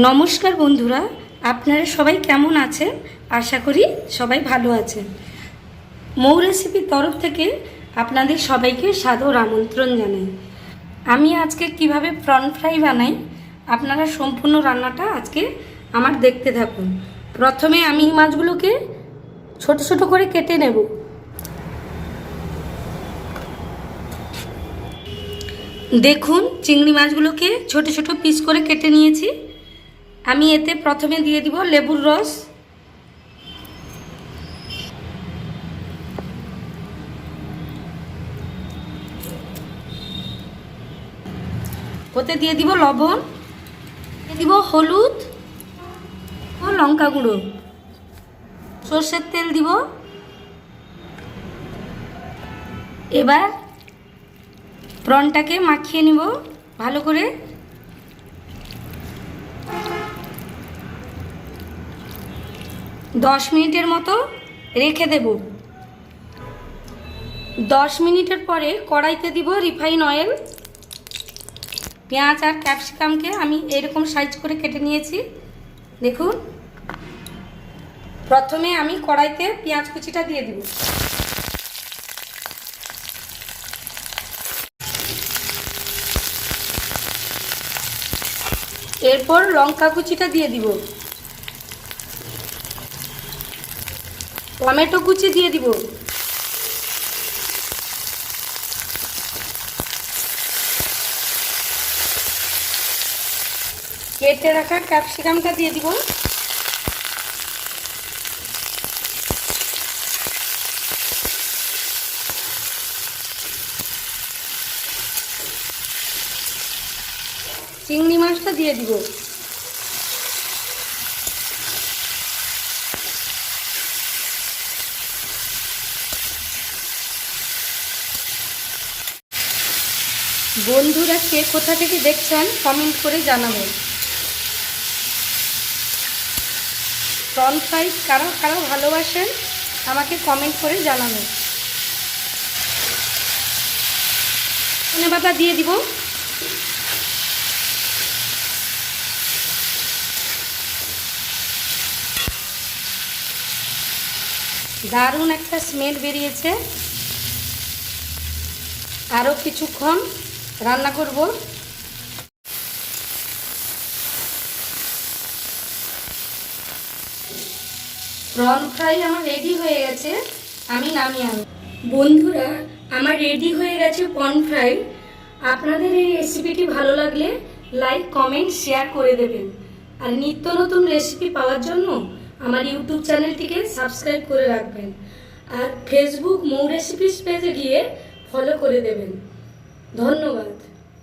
নমস্কার বন্ধুরা, আপনারা সবাই কেমন আছেন? আশা করি সবাই ভালো আছেন। মৌ রেসিপির তরফ থেকে আপনাদের সবাইকে সাদর আমন্ত্রণ জানাই। আমি আজকে কিভাবে প্রন ফ্রাই বানাই আপনারা সম্পূর্ণ রান্নাটা আজকে আমার দেখতে থাকুন। প্রথমে আমি মাছগুলোকে ছোট ছোট করে কেটে নেব। দেখুন, চিংড়ি মাছগুলোকে ছোট ছোট পিস করে কেটে নিয়েছি। আমি এতে প্রথমে দিয়ে দিব লেবুর রস, ওতে দিয়ে দিব লবণ, দিয়ে দিব হলুদ ও লঙ্কা গুঁড়ো, সর্ষের তেল দিব। এবার প্রনটাকে মাখিয়ে নিব ভালো করে। দশ মিনিটের মতো রেখে দেব। 10 মিনিটের পরে কড়াইতে দিব রিফাইন অয়েল। পেঁয়াজ আর ক্যাপসিকামকে আমি এরকম সাইজ করে কেটে নিয়েছি। দেখুন, প্রথমে আমি কড়াইতে পেঁয়াজ কুচিটা দিয়ে দিব। এরপর লঙ্কা কুচিটা দিয়ে দিব, টমেটো কুচি দিয়ে দিব, কেটে রাখা ক্যাপসিকামটা দিয়ে দিব, চিংড়ি মাছটা দিয়ে দিব, বন্ধুরা কে কোথা থেকে দেখছেন কমেন্ট করে জানাবেন। প্রন ফ্রাই কারা কারা ভালোবাসেন আমাকে কমেন্ট করে জানাবেন। ধনেপাতা দিয়ে দিব। দারুণ একটা স্মেল বেরিয়েছে। আরও কিছুক্ষণ রান্না করব। প্রন ফ্রাই আমার রেডি হয়ে গেছে, আমি নামিয়ে আনব। বন্ধুরা, আমার রেডি হয়ে গেছে প্রন ফ্রাই। আপনাদের এই রেসিপিটি ভালো লাগলে লাইক, কমেন্ট, শেয়ার করে দেবেন। আর নিত্য নতুন রেসিপি পাওয়ার জন্য আমার ইউটিউব চ্যানেলটিকে সাবস্ক্রাইব করে রাখবেন। আর ফেসবুক মৌ রেসিপিস পেজে গিয়ে ফলো করে দেবেন। ধন্যবাদ।